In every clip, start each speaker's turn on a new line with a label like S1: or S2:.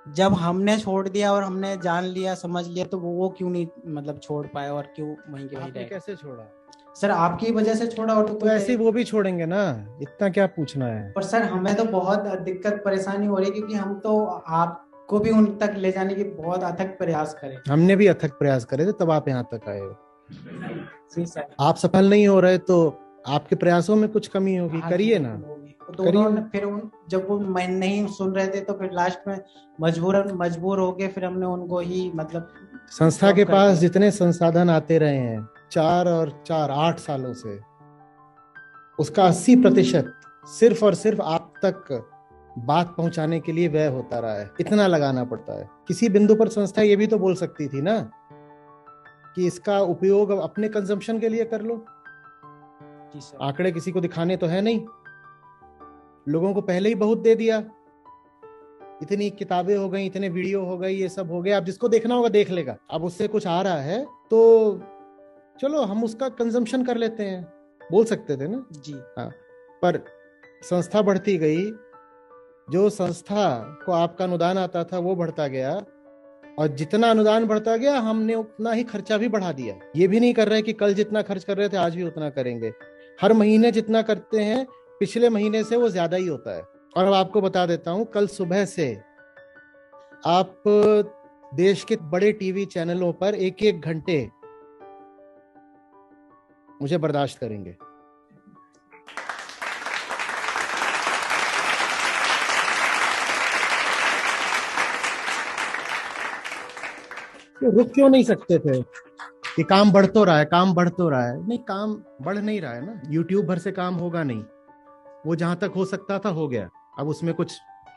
S1: जब हमने छोड़ दिया और हमने जान लिया समझ लिया, तो वो क्यों नहीं मतलब छोड़ पाए और क्यों वहीं के वहीं
S2: आपने
S1: रह गए?
S2: कैसे छोड़ा?
S1: सर आपकी वजह से छोड़ा, और तो
S2: तो
S1: कोई
S2: ऐसे ही
S1: है।
S2: वो भी छोड़ेंगे ना, इतना क्या पूछना है।
S1: पर सर हमें तो बहुत दिक्कत परेशानी हो रही है, क्योंकि हम तो आपको भी उन तक ले जाने की बहुत अथक प्रयास करें।
S2: हमने भी अथक प्रयास करे थे, तब आप यहाँ तक आए हो।
S1: जी सर।
S2: आप सफल नहीं हो रहे तो आपके प्रयासों में कुछ कमी होगी,
S1: हाँ जी
S2: करिए ना।
S1: बिल्कुल होगी। तो
S2: करिए
S1: उन्होंने
S2: ना।
S1: फिर जब वो मैं नहीं सुन रहे थे, तो फिर लास्ट में मजबूर हो गए, फिर हमने उनको ही मतलब
S2: संस्था के
S1: ड्रॉप कर
S2: पास
S1: दिया।
S2: जितने संसाधन आते रहे हैं 4 और 4 8 सालों से, उसका 80% सिर्फ और सिर्फ आप तक बात पहुंचाने के लिए व्यय होता रहा है। इतना लगाना पड़ता है। किसी बिंदु पर संस्था ये भी तो बोल सकती थी ना कि इसका उपयोग अब अपने कंजम्पशन के लिए कर लो।
S1: जी सर।
S2: आंकड़े किसी को दिखाने तो है नहीं, लोगों को पहले ही बहुत दे दिया। इतनी किताबें हो गई, इतने वीडियो हो गई, ये सब हो गया। अब जिसको देखना होगा देख लेगा। अब उससे कुछ आ रहा है तो चलो हम उसका कंजम्पशन कर लेते हैं, बोल सकते थे ना।
S1: जी।
S2: हाँ, पर संस्था बढ़ती गई, जो संस्था को आपका अनुदान आता था वो बढ़ता गया, और जितना अनुदान बढ़ता गया हमने उतना ही खर्चा भी बढ़ा दिया। ये भी नहीं कर रहे कि कल जितना खर्च कर रहे थे आज भी उतना करेंगे। हर महीने जितना करते हैं पिछले महीने से वो ज्यादा ही होता है। और अब आपको बता देता हूं, कल सुबह से आप देश के बड़े टीवी चैनलों पर 1 1 घंटे मुझे बर्दाश्त करेंगे। तो रुक क्यों नहीं सकते थे कि काम बढ़ तो रहा है, काम बढ़ तो रहा है। नहीं, काम बढ़ नहीं रहा है ना। यूट्यूब भर से काम होगा नहीं, वो जहां तक हो सकता था हो गया। अब उसमें कुछ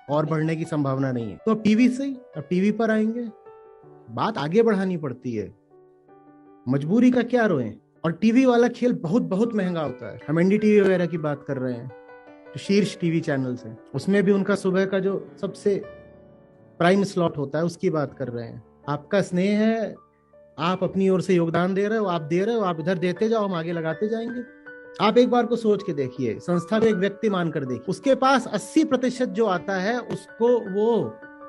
S2: और बढ़ने की संभावना नहीं है। तो अब टीवी से ही, अब टीवी पर आएंगे। बात आगे बढ़ानी पड़ती है, मजबूरी का क्या रोए। और टीवी वाला खेल बहुत बहुत महंगा होता है। हम एनडीटीवी वगैरह की बात कर रहे हैं, जो शीर्ष टीवी चैनल्स हैं, उसमें भी उनका सुबह का जो सबसे प्राइम स्लॉट होता है उसकी बात कर रहे हैं। आपका स्नेह है, आप अपनी ओर से योगदान दे रहे हो, आप दे रहे हो, आप इधर देते जाओ, हम आगे लगाते जाएंगे। आप एक बार को सोच के देखिए, संस्था को एक व्यक्ति मानकर देखिए, उसके पास 80% जो आता है उसको वो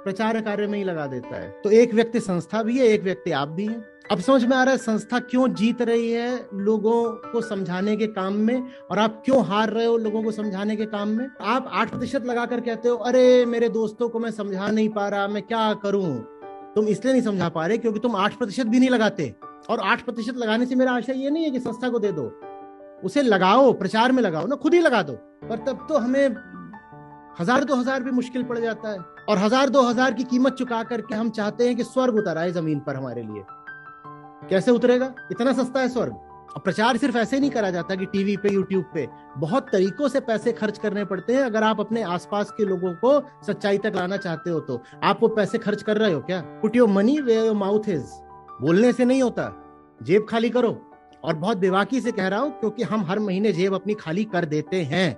S2: प्रचार कार्य में ही लगा देता है। तो एक व्यक्ति संस्था भी है, एक व्यक्ति आप भी हैं। अब समझ में आ रहा है संस्था क्यों जीत रही है लोगों को समझाने के काम में, और आप क्यों हार रहे हो लोगों को समझाने के काम में। आप 8% लगाकर कहते हो अरे मेरे दोस्तों को मैं समझा नहीं पा रहा, मैं क्या करूं। तुम इसलिए नहीं समझा पा रहे क्योंकि तुम 8% भी नहीं लगाते। और 8% लगाने से मेरा आशय ये नहीं है कि संस्था को दे दो, उसे लगाओ, प्रचार में लगाओ ना, खुद ही लगा दो। पर तब तो हमें 1000 2000 भी मुश्किल पड़ जाता है। और 1000 2000 की कीमत चुका करके हम चाहते हैं कि स्वर्ग उतर आए जमीन पर हमारे लिए। कैसे उतरेगा? इतना सस्ता है स्वर्ग। और प्रचार सिर्फ ऐसे नहीं करा जाता कि टीवी पे यूट्यूब पे, बहुत तरीकों से पैसे खर्च करने पड़ते हैं। अगर आप अपने आसपास के लोगों को सच्चाई तक लाना चाहते हो तो आप वो पैसे खर्च कर रहे हो क्या? Put your money where your mouth is. बोलने से नहीं होता, जेब खाली करो। और बहुत बेबाकी से कह रहा हूं क्योंकि हम हर महीने जेब अपनी खाली कर देते हैं।